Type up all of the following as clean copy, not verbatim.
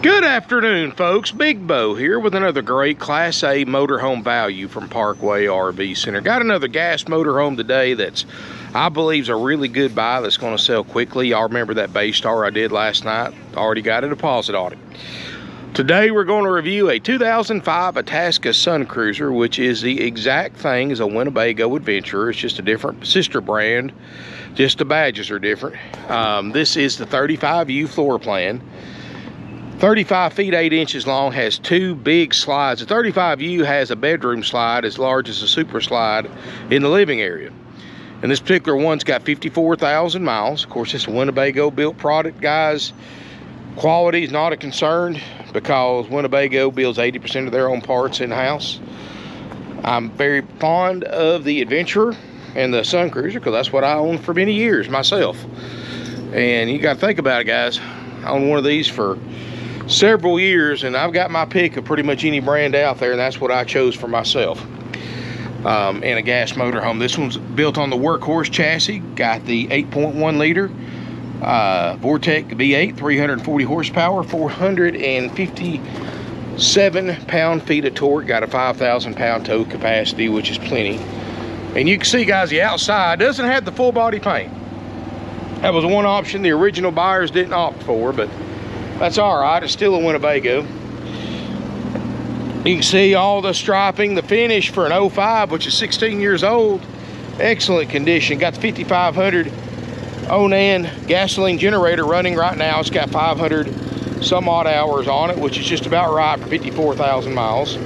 Good afternoon, folks. Big Bo here with another great Class A motorhome value from Parkway RV Center. Got another gas motorhome today that's, I believe, is a really good buy that's going to sell quickly. Y'all remember that Baystar I did last night? Already got a deposit on it. Today we're going to review a 2005 Itasca Suncruiser, which is the exact thing as a Winnebago Adventurer. It's just a different sister brand. Just the badges are different. This is the 35U floor plan. 35 feet 8 inches long, has two big slides. The 35U has a bedroom slide as large as a super slide in the living area. And this particular one's got 54,000 miles. Of course, it's a Winnebago built product, guys. Quality is not a concern because Winnebago builds 80% of their own parts in-house. I'm very fond of the Adventurer and the Suncruiser because that's what I owned for many years myself. And you got to think about it, guys. I owned one of these for several years, and I've got my pick of pretty much any brand out there, and that's what I chose for myself. In a gas motorhome. This one's built on the Workhorse chassis. Got the 8.1 liter Vortec V8, 340 horsepower, 457 pound-feet of torque. Got a 5,000 pound tow capacity, which is plenty. And you can see, guys, the outside doesn't have the full body paint. That was one option the original buyers didn't opt for, but that's all right. It's still a Winnebago. You can see all the striping, the finish for an 05, which is 16 years old. Excellent condition. Got the 5500 Onan gasoline generator running right now. It's got 500 some odd hours on it, which is just about right for 54,000 miles.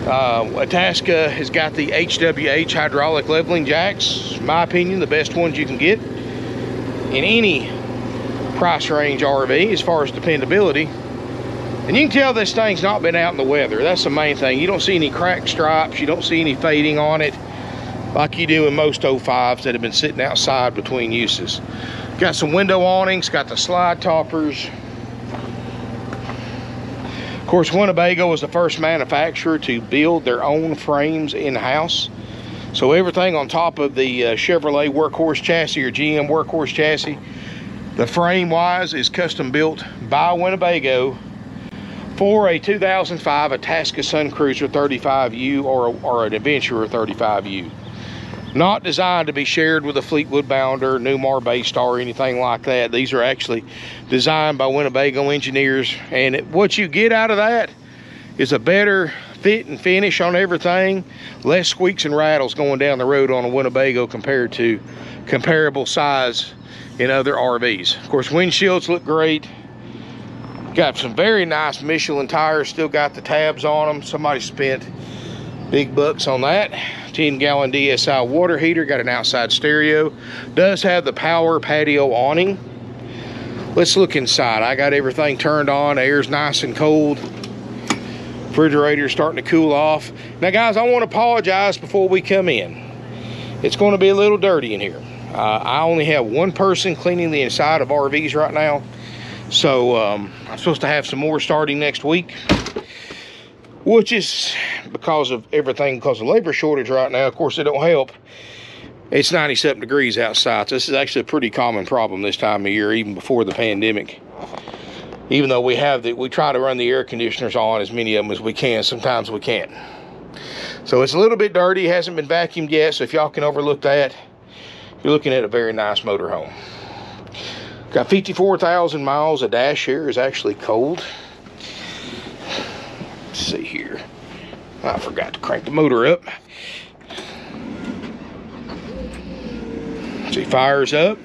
Itasca has got the HWH hydraulic leveling jacks. In my opinion, the best ones you can get in any price range RV as far as dependability. And you can tell this thing's not been out in the weather. That's the main thing. You don't see any cracked stripes. You don't see any fading on it like you do in most 05s that have been sitting outside between uses. Got some window awnings, got the slide toppers. Of course, Winnebago was the first manufacturer to build their own frames in-house. So everything on top of the Chevrolet Workhorse chassis or GM Workhorse chassis, the frame-wise is custom built by Winnebago for a 2005 Itasca Suncruiser 35U or an Adventurer 35U. Not designed to be shared with a Fleetwood Bounder, Newmar Baystar, or anything like that. These are actually designed by Winnebago engineers, and what you get out of that is a better fit and finish on everything, less squeaks and rattles going down the road on a Winnebago compared to comparable size in other RVs. Of course, windshields look great. Got some very nice Michelin tires, still got the tabs on them. Somebody spent big bucks on that. 10-gallon DSI water heater, got an outside stereo. Does have the power patio awning. Let's look inside. I got everything turned on. Air's nice and cold. Refrigerator's starting to cool off. Now, guys, I want to apologize before we come in. It's going to be a little dirty in here. I only have one person cleaning the inside of RVs right now. So I'm supposed to have some more starting next week, which is because of everything, because of labor shortage right now. Of course, it don't help. It's 97 degrees outside. So this is actually a pretty common problem this time of year, even before the pandemic. Even though we try to run the air conditioners on as many of them as we can. Sometimes we can't. So it's a little bit dirty. Hasn't been vacuumed yet. So if y'all can overlook that, you're looking at a very nice motorhome. Got 54,000 miles. The dash here is actually cold. Let's see here. I forgot to crank the motor up. See, fires up.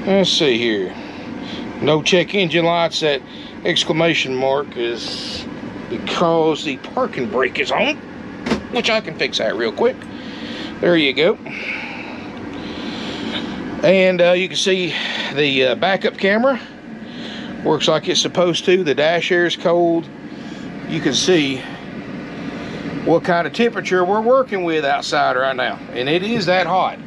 Let's see here. No check engine lights. That exclamation mark is because the parking brake is on, which I can fix that real quick. There you go. And you can see the backup camera works like it's supposed to. The dash air is cold. You can see what kind of temperature we're working with outside right now, and it is that hot.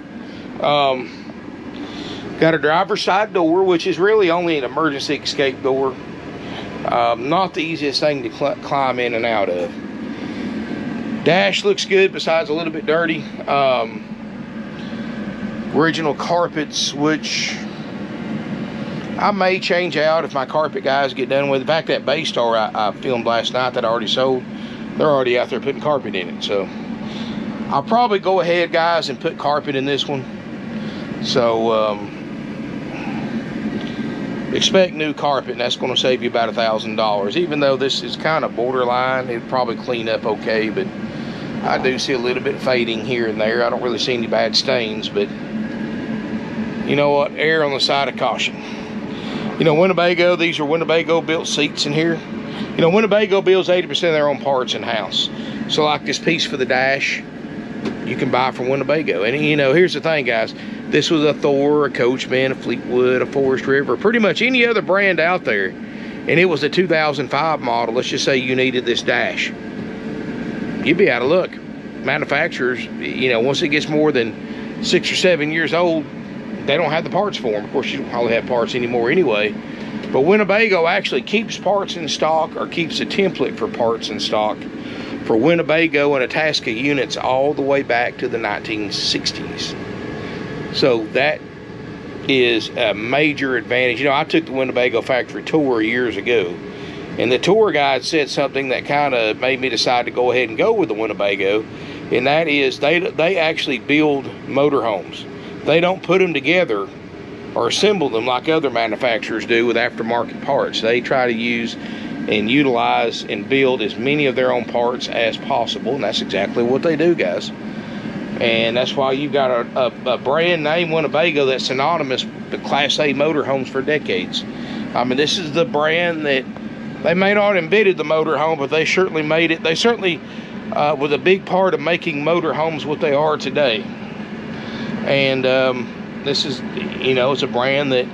Got a driver's side door, which is really only an emergency escape door. Not the easiest thing to climb in and out of. Dash looks good, besides a little bit dirty. Original carpets, which I may change out if my carpet guys get done with it. In fact, that Bay Star I filmed last night that I already sold, they're already out there putting carpet in it. So I'll probably go ahead, guys, and put carpet in this one. So expect new carpet, and that's going to save you about $1,000. Even though this is kind of borderline, it'll probably clean up okay, but I do see a little bit of fading here and there. I don't really see any bad stains, but you know what? Err on the side of caution. You know, Winnebago, these are Winnebago built seats in here. You know, Winnebago builds 80% of their own parts in-house. So like this piece for the dash, you can buy from Winnebago. And you know, here's the thing, guys. This was a Thor, a Coachman, a Fleetwood, a Forest River, pretty much any other brand out there. And it was a 2005 model. Let's just say you needed this dash. You'd be out of luck. Manufacturers, you know, once it gets more than 6 or 7 years old, they don't have the parts for them. Of course, you don't probably have parts anymore anyway. But Winnebago actually keeps parts in stock, or keeps a template for parts in stock for Winnebago and Itasca units all the way back to the 1960s. So that is a major advantage. You know, I took the Winnebago factory tour years ago, and the tour guide said something that kind of made me decide to go ahead and go with the Winnebago, and that is they actually build motorhomes. They don't put them together or assemble them like other manufacturers do with aftermarket parts. They try to use and utilize and build as many of their own parts as possible, and that's exactly what they do, guys. And that's why you've got a brand name Winnebago that's synonymous with Class A motorhomes for decades. I mean, this is the brand that they may not have invented the motorhome, but they certainly made it. They certainly was a big part of making motorhomes what they are today. And this is, you know, it's a brand that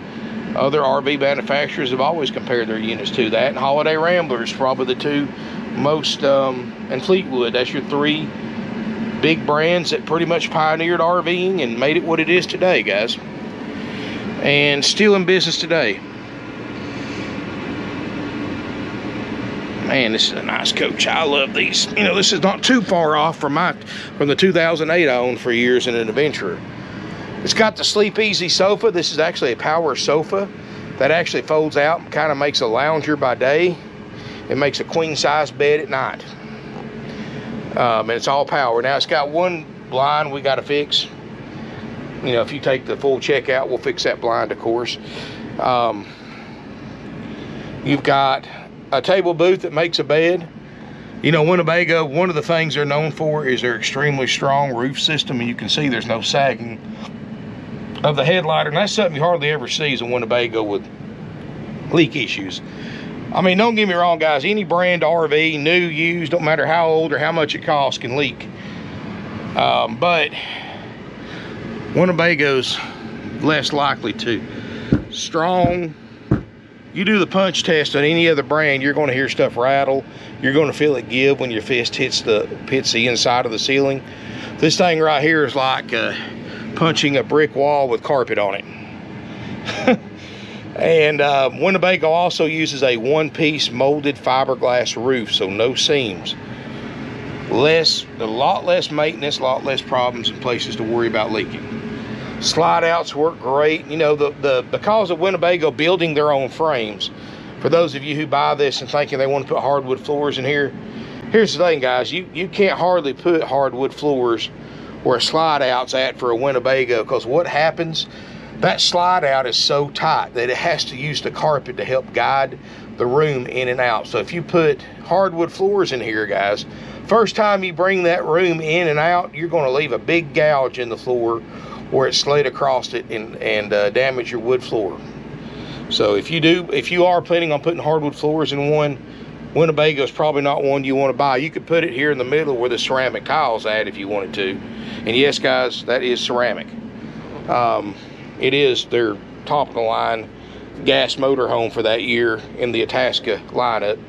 other RV manufacturers have always compared their units to. That and Holiday Ramblers, probably the two most, and Fleetwood. That's your three big brands that pretty much pioneered RVing and made it what it is today, guys. And still in business today. Man, this is a nice coach. I love these. You know, this is not too far off from the 2008 I owned for years in an Adventurer. It's got the Sleep Easy sofa. This is actually a power sofa that actually folds out and kind of makes a lounger by day. It makes a queen size bed at night. And it's all power. Now it's got one blind we got to fix. You know, if you take the full check out, we'll fix that blind, of course. You've got a table booth that makes a bed. You know, Winnebago, one of the things they're known for is their extremely strong roof system, and you can see there's no sagging of the headliner, and that's something you hardly ever see is a Winnebago with leak issues. I mean, don't get me wrong, guys, any brand RV, new, used, don't matter how old or how much it costs, can leak. But Winnebago's less likely to. Strong. You do the punch test on any other brand, you're going to hear stuff rattle. You're going to feel it give when your fist hits the inside of the ceiling. This thing right here is like punching a brick wall with carpet on it. And Winnebago also uses a one-piece molded fiberglass roof, so no seams. A lot less maintenance, a lot less problems and places to worry about leaking. Slide outs work great. You know, because of Winnebago building their own frames, for those of you who buy this and thinking they want to put hardwood floors in here, here's the thing, guys. You can't hardly put hardwood floors where slide out's at for a Winnebago, because what happens, that slide out is so tight that it has to use the carpet to help guide the room in and out. So if you put hardwood floors in here, guys, first time you bring that room in and out, you're going to leave a big gouge in the floor where it slid across it and damage your wood floor. So if you are planning on putting hardwood floors in one, Winnebago is probably not one you want to buy. You could put it here in the middle where the ceramic tile's at if you wanted to. And yes, guys, that is ceramic. It is their top of the line gas motorhome for that year in the Itasca lineup.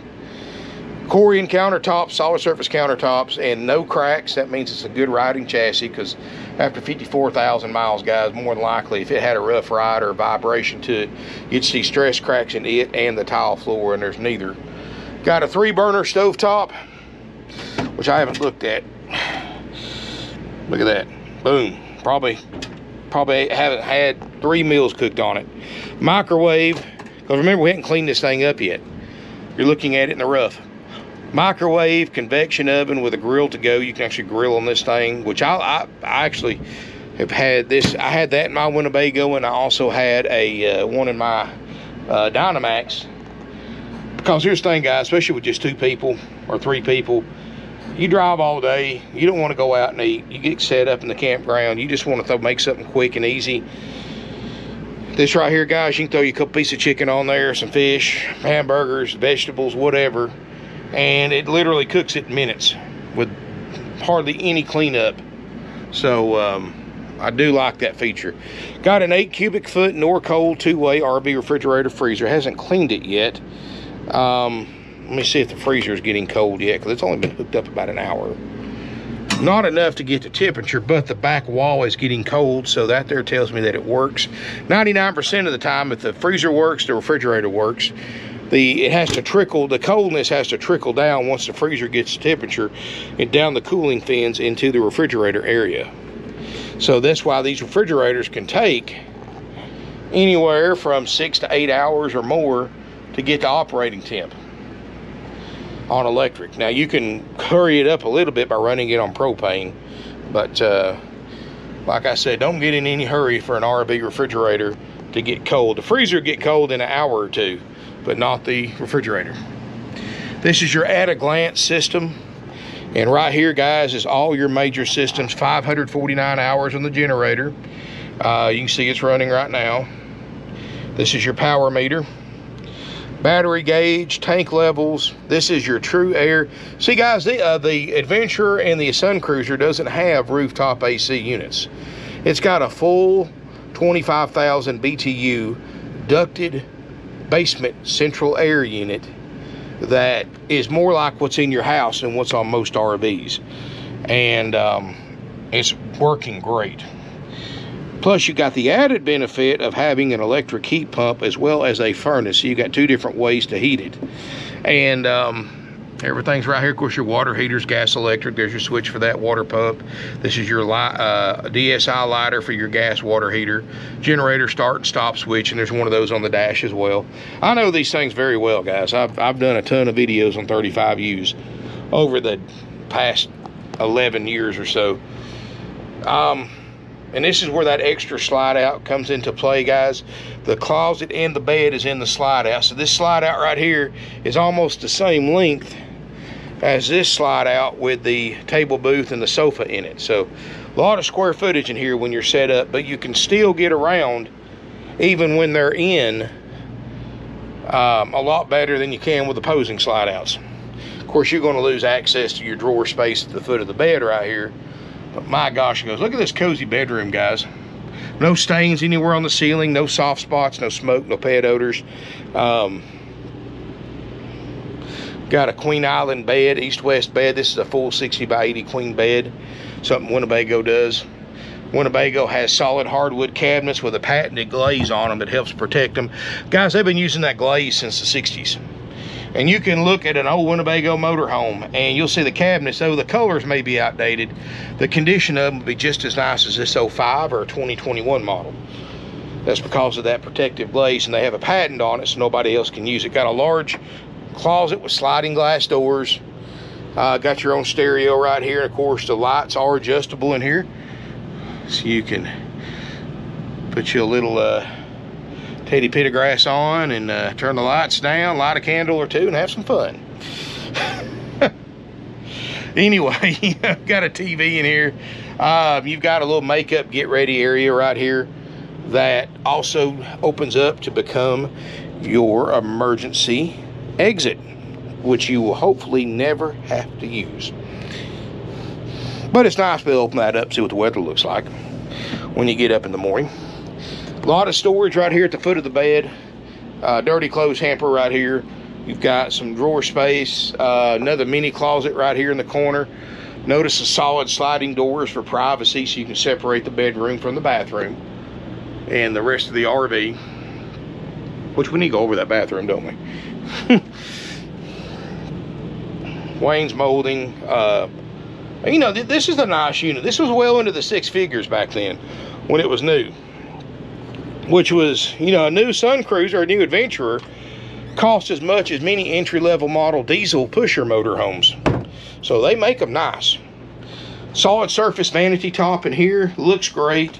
Corian countertops, solid surface countertops, and no cracks. That means it's a good riding chassis, because after 54,000 miles, guys, more than likely, if it had a rough ride or a vibration to it, you'd see stress cracks in it and the tile floor, and there's neither. Got a 3-burner stovetop, which I haven't looked at. Look at that. Boom. Probably haven't had 3 meals cooked on it. Microwave, because remember, we hadn't cleaned this thing up yet. You're looking at it in the rough. Microwave, convection oven with a grill to go. You can actually grill on this thing, which I actually have had this. I had that in my Winnebago, and I also had a one in my Dynamax. Because here's the thing, guys, especially with just 2 people or 3 people, you drive all day, you don't want to go out and eat, you get set up in the campground, you just want to make something quick and easy. This right here, guys, you can throw you a couple pieces of chicken on there, some fish, hamburgers, vegetables, whatever, and it literally cooks it in minutes with hardly any cleanup. So I do like that feature. Got an 8 cubic foot Norcold 2-way RV refrigerator freezer. Hasn't cleaned it yet. Let me see if the freezer is getting cold yet, because it's only been hooked up about an hour. Not enough to get the temperature, but the back wall is getting cold, so that there tells me that it works. 99% of the time, if the freezer works, the refrigerator works. It has to trickle, the coldness has to trickle down once the freezer gets the temperature and down the cooling fins into the refrigerator area. So that's why these refrigerators can take anywhere from 6 to 8 hours or more to get the operating temp on electric. Now you can hurry it up a little bit by running it on propane, but like I said, don't get in any hurry for an RV refrigerator to get cold. The freezer get cold in an hour or 2, but not the refrigerator. This is your at a glance system, and right here, guys, is all your major systems. 549 hours on the generator. You can see it's running right now. This is your power meter, battery gauge, tank levels. This is your true air. See, guys, the Adventurer and the Suncruiser doesn't have rooftop AC units. It's got a full 25,000 BTU ducted basement central air unit that is more like what's in your house than what's on most RVs, and it's working great. Plus, you got the added benefit of having an electric heat pump as well as a furnace. So you got 2 different ways to heat it. And everything's right here. Of course, your water heater's gas electric. There's your switch for that water pump. This is your DSI lighter for your gas water heater. Generator start and stop switch, and there's one of those on the dash as well. I know these things very well, guys. I've done a ton of videos on 35Us over the past 11 years or so. And this is where that extra slide out comes into play, guys. The closet and the bed is in the slide out. So this slide out right here is almost the same length as this slide out with the table booth and the sofa in it. So a lot of square footage in here when you're set up, but you can still get around even when they're in a lot better than you can with opposing slide outs. Of course, you're going to lose access to your drawer space at the foot of the bed right here. But my gosh, it goes, look at this cozy bedroom, guys. No stains anywhere on the ceiling, no soft spots, no smoke, no pet odors. Got a Queen Island bed, east-west bed. This is a full 60 by 80 queen bed, something Winnebago does. Winnebago has solid hardwood cabinets with a patented glaze on them that helps protect them. Guys, they've been using that glaze since the 60s. And you can look at an old Winnebago motorhome and you'll see the cabinets, though the colors may be outdated, the condition of them will be just as nice as this 05 or 2021 model. That's because of that protective glaze, and they have a patent on it so nobody else can use it. Got a large closet with sliding glass doors. Got your own stereo right here. And of course, the lights are adjustable in here. So you can put you a little Teddy Pittergrass on and turn the lights down, light a candle or 2, and have some fun. Anyway, you've got a TV in here. You've got a little makeup get ready area right here that also opens up to become your emergency exit, which you will hopefully never have to use. But it's nice to be able to open that up, see what the weather looks like when you get up in the morning. A lot of storage right here at the foot of the bed. Dirty clothes hamper right here. You've got some drawer space, another mini closet right here in the corner. Notice the solid sliding doors for privacy, so you can separate the bedroom from the bathroom and the rest of the RV. Which we need to go over that bathroom, don't we? Wayne's molding. You know, this is a nice unit. This was well into the 6 figures back then when it was new. which was, you know, a new Suncruiser, a new Adventurer, cost as much as many entry-level model diesel pusher motorhomes. So they make them nice. Solid surface vanity top in here, looks great.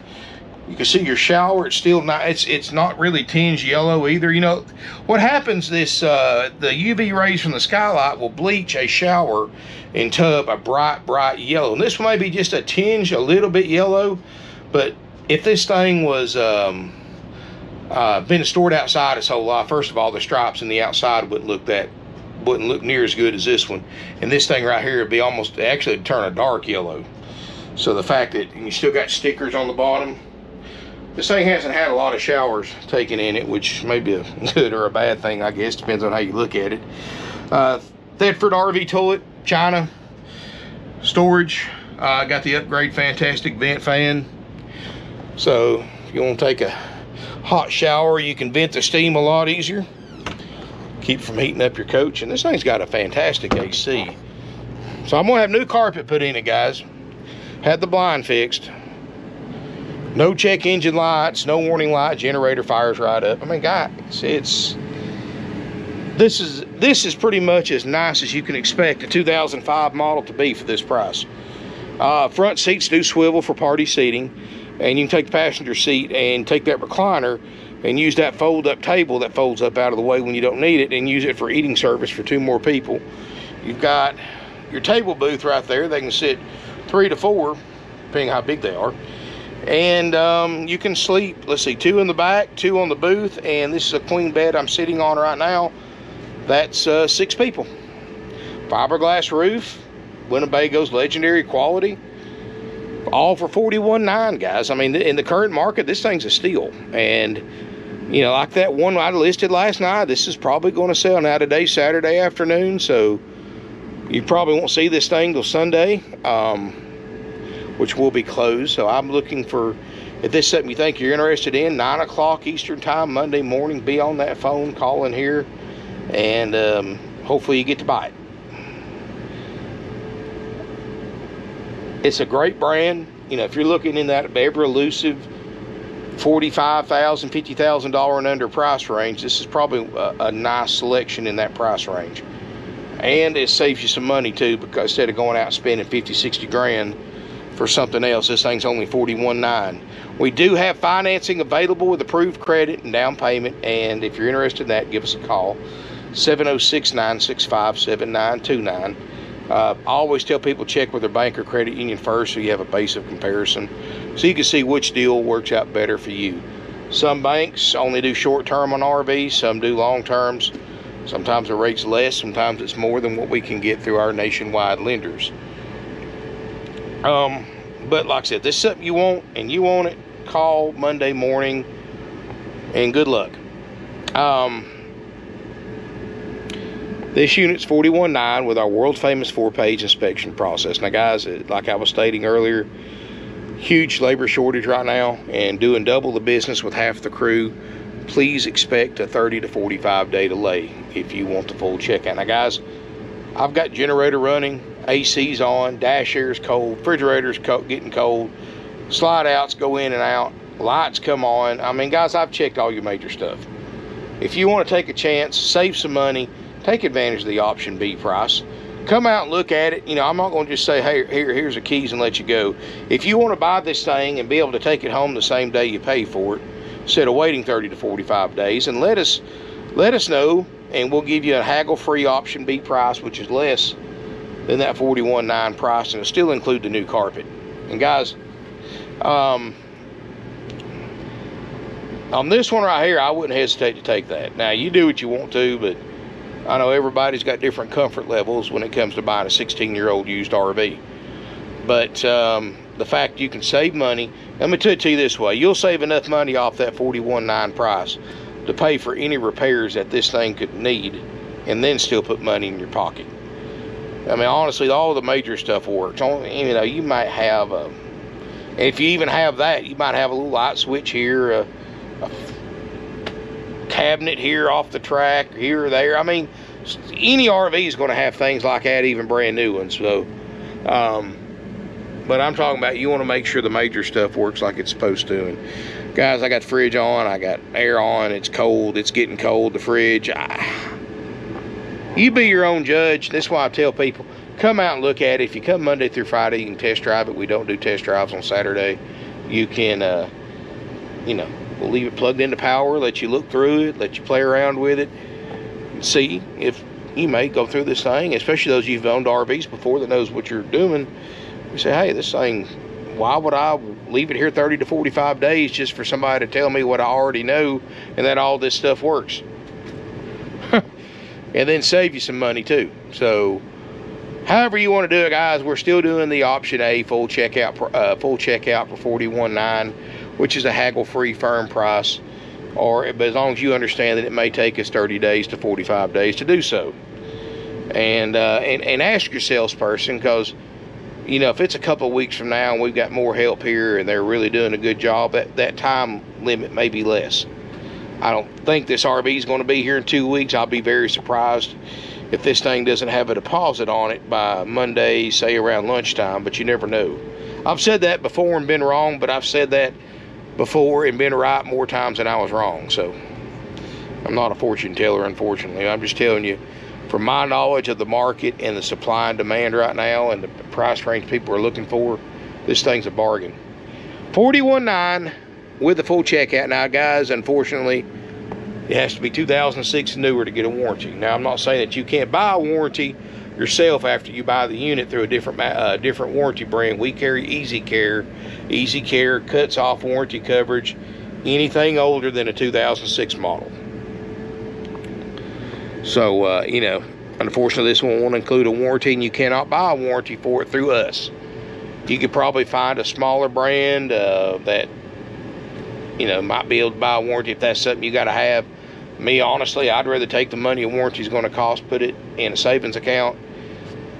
You can see your shower, it's still not, it's not really tinged yellow either. You know, what happens, the UV rays from the skylight will bleach a shower and tub a bright yellow. And this may be just a tinge, a little bit yellow, but if this thing was been stored outside its whole life, first of all, the stripes in the outside wouldn't look near as good as this one. And this thing right here would be almost, actually it'd turn a dark yellow. So the fact that you still got stickers on the bottom, this thing hasn't had a lot of showers taken in it, which may be a good or a bad thing, I guess, depends on how you look at it. Thetford RV toilet, China, storage. Got the upgrade fantastic vent fan. So if you want to take a hot shower, you can vent the steam a lot easier. Keep from heating up your coach. And this thing's got a fantastic AC. So I'm gonna have new carpet put in it, guys. Had the blind fixed. No check engine lights, no warning light, generator fires right up. I mean, guys, this is pretty much as nice as you can expect a 2005 model to be for this price. Front seats do swivel for party seating, and you can take the passenger seat and take that recliner and use that fold-up table that folds up out of the way when you don't need it, and use it for eating service for 2 more people. You've got your table booth right there. They can sit 3 to 4, depending how big they are. And you can sleep, let's see, 2 in the back, 2 on the booth, and this is a queen bed I'm sitting on right now. That's 6 people. Fiberglass roof, Winnebago's legendary quality, all for $41,900, guys. I mean, in the current market, this thing's a steal. And you know, like that one I listed last night, this is probably going to sell now today, Saturday afternoon, so you probably won't see this thing till Sunday, which will be closed. So I'm looking for, if this is something you think you're interested in, 9 o'clock Eastern time, Monday morning, be on that phone, call in here, and hopefully you get to buy it. It's a great brand. You know, if you're looking in that ever elusive $45,000, $50,000 and under price range, this is probably a nice selection in that price range. And it saves you some money too, because instead of going out and spending 50, 60 grand for something else, this thing's only $41,900. We do have financing available with approved credit and down payment, and if you're interested in that, give us a call, 706-965-7929. I always tell people check with their bank or credit union first, so you have a base of comparison, so you can see which deal works out better for you. Some banks only do short term on RVs, some do long terms. Sometimes the rate's less, sometimes it's more than what we can get through our nationwide lenders. But like I said, this is something you want and you want it, call Monday morning, and good luck. This unit's $41,900 with our world famous 4-page inspection process. Now guys, like I was stating earlier, huge labor shortage right now, and doing double the business with half the crew. Please expect a 30 to 45 day delay if you want the full checkout. Now guys, I've got generator running, AC's on, dash air's cold, refrigerator's getting cold, slide outs go in and out, lights come on. I mean guys, I've checked all your major stuff. If you want to take a chance, save some money, take advantage of the option B price, come out and look at it. You know, I'm not going to just say, hey, here's the keys and let you go. If you want to buy this thing and be able to take it home the same day you pay for it, instead of waiting 30 to 45 days, and let us know, and we'll give you a haggle-free option B price, which is less than that $41,900 price, and it'll still include the new carpet. And guys, on this one right here, I wouldn't hesitate to take that. Now, you do what you want to, but I know everybody's got different comfort levels when it comes to buying a 16-year-old used RV. But the fact you can save money, let me tell you this way, you'll save enough money off that $41,900 price to pay for any repairs that this thing could need, and then still put money in your pocket. I mean, honestly, all the major stuff works. You know, you might have and if you even have that, you might have a little light switch here, a cabinet here off the track, here or there. I mean, any RV is going to have things like that, even brand new ones. So but I'm talking about, you want to make sure the major stuff works like it's supposed to. And Guys, I got the fridge on, I got air on, it's cold, it's getting cold, the fridge. You be your own judge. That's why I tell people, come out and look at it. If you come Monday through Friday, you can test drive it. We don't do test drives on Saturday. You can, you know, we'll leave it plugged into power, let you look through it, let you play around with it, and see if you may go through this thing, especially those you've owned RVs before that knows what you're doing. You say, hey, this thing, why would I leave it here 30 to 45 days just for somebody to tell me what I already know and that all this stuff works? And then save you some money too. So however you want to do it, guys, we're still doing the option A full checkout for $41,900, which is a haggle-free firm price. But as long as you understand that it may take us 30 days to 45 days to do so. And ask your salesperson, because you know, if it's a couple of weeks from now and we've got more help here and they're really doing a good job, that time limit may be less. I don't think this RV is going to be here in 2 weeks. I'll be very surprised if this thing doesn't have a deposit on it by Monday, say around lunchtime, but you never know. I've said that before and been wrong, but I've said that before and been right more times than I was wrong. So I'm not a fortune teller, unfortunately. I'm just telling you, from my knowledge of the market and the supply and demand right now and the price range people are looking for, this thing's a bargain. $41,900 with the full checkout. Now, guys, unfortunately, it has to be 2006 and newer to get a warranty. Now, I'm not saying that you can't buy a warranty yourself after you buy the unit through a different warranty brand. We carry Easy Care. Easy Care cuts off warranty coverage anything older than a 2006 model. So, you know, unfortunately, this one won't include a warranty, and you cannot buy a warranty for it through us. You could probably find a smaller brand that, you know, might be able to buy a warranty if that's something you got to have. Me, honestly, I'd rather take the money a warranty is going to cost, put it in a savings account,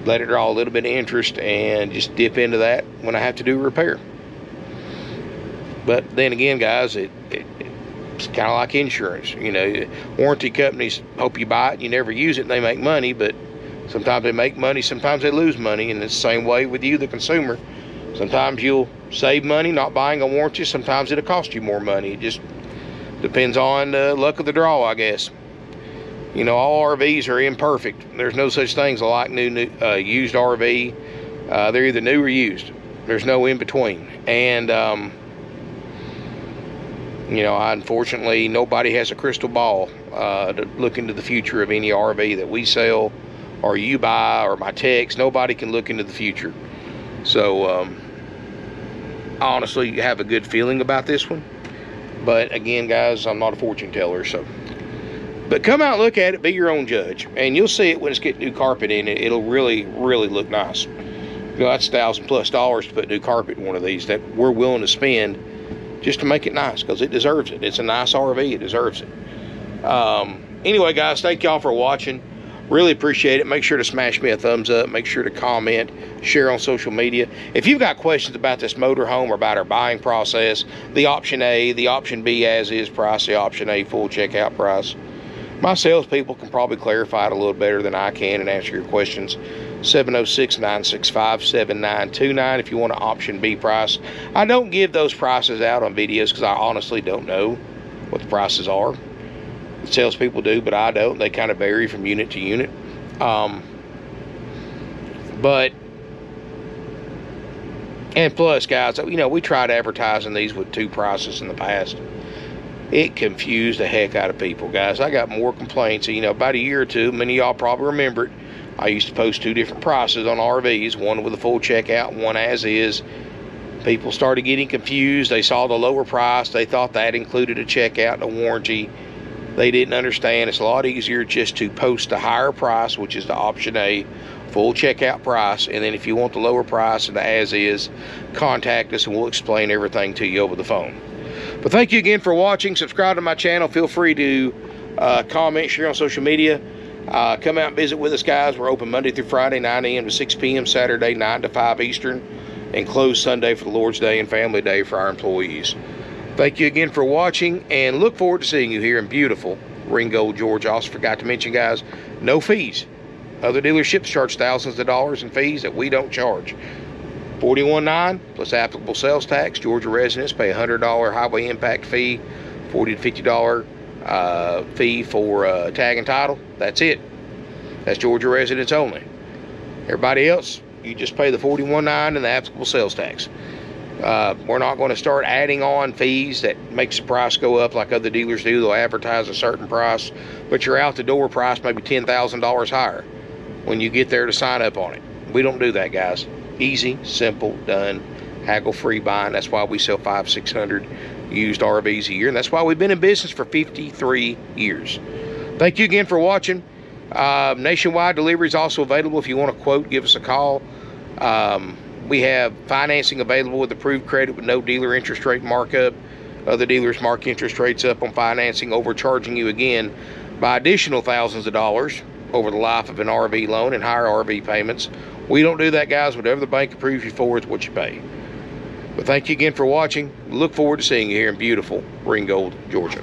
let it draw a little bit of interest, and just dip into that when I have to do a repair. But then again, guys, it's kind of like insurance. You know, warranty companies hope you buy it, you never use it, and they make money, but sometimes they make money, sometimes they lose money, and it's the same way with you, the consumer. Sometimes you'll save money not buying a warranty, sometimes it'll cost you more money. It just depends on the luck of the draw, I guess. You know, all RVs are imperfect. There's no such thing as a like new used RV. They're either new or used. There's no in between. And you know, unfortunately, nobody has a crystal ball to look into the future of any RV that we sell or you buy or my techs. Nobody can look into the future. So honestly, you have a good feeling about this one. But again, guys, I'm not a fortune teller, so. But come out and look at it, be your own judge, and you'll see it when it's getting new carpet in it. It'll really, really look nice. You know, that's $1,000+ to put new carpet in one of these that we're willing to spend just to make it nice, because it deserves it. It's a nice RV, it deserves it. Anyway, guys, thank y'all for watching. Really appreciate it. Make sure to smash me a thumbs up. Make sure to comment, share on social media. If you've got questions about this motorhome or about our buying process, the option A, the option B as is price, the option A full checkout price, my salespeople can probably clarify it a little better than I can and answer your questions. 706-965-7929 if you want an option B price. I don't give those prices out on videos because I honestly don't know what the prices are. The salespeople do, but I don't. They kind of vary from unit to unit. And plus, guys, you know, we tried advertising these with two prices in the past. It confused the heck out of people, guys. I got more complaints. You know, about a year or two, many of y'all probably remember it, I used to post two different prices on RVs, one with a full checkout, one as is. People started getting confused. They saw the lower price. They thought that included a checkout and a warranty. They didn't understand. It's a lot easier just to post the higher price, which is the option A, full checkout price. And then if you want the lower price and the as is, contact us and we'll explain everything to you over the phone. But thank you again for watching. Subscribe to my channel. Feel free to comment, share on social media. Come out and visit with us, guys. We're open Monday through Friday, 9 a.m. to 6 p.m. Saturday, 9 to 5 Eastern, and closed Sunday for the Lord's Day and Family Day for our employees. Thank you again for watching, and look forward to seeing you here in beautiful Ringgold, Georgia. Also forgot to mention, guys, no fees. Other dealerships charge thousands of dollars in fees that we don't charge. $41.9 plus applicable sales tax. Georgia residents pay $100 highway impact fee, $40 to $50 fee for tag and title. That's it. That's Georgia residents only. Everybody else, you just pay the $41.9 and the applicable sales tax. We're not going to start adding on fees that makes the price go up like other dealers do. They'll advertise a certain price, but your out the door price may be $10,000 higher when you get there to sign up on it. We don't do that, guys. Easy, simple, done, haggle-free buying. That's why we sell 500-600 used RVs a year, and that's why we've been in business for 53 years. Thank you again for watching. Nationwide delivery is also available. If you want a quote, give us a call. We have financing available with approved credit with no dealer interest rate markup. Other dealers mark interest rates up on financing, overcharging you again by additional thousands of dollars over the life of an RV loan and higher RV payments. We don't do that, guys. Whatever the bank approves you for is what you pay. But thank you again for watching. Look forward to seeing you here in beautiful Ringgold, Georgia.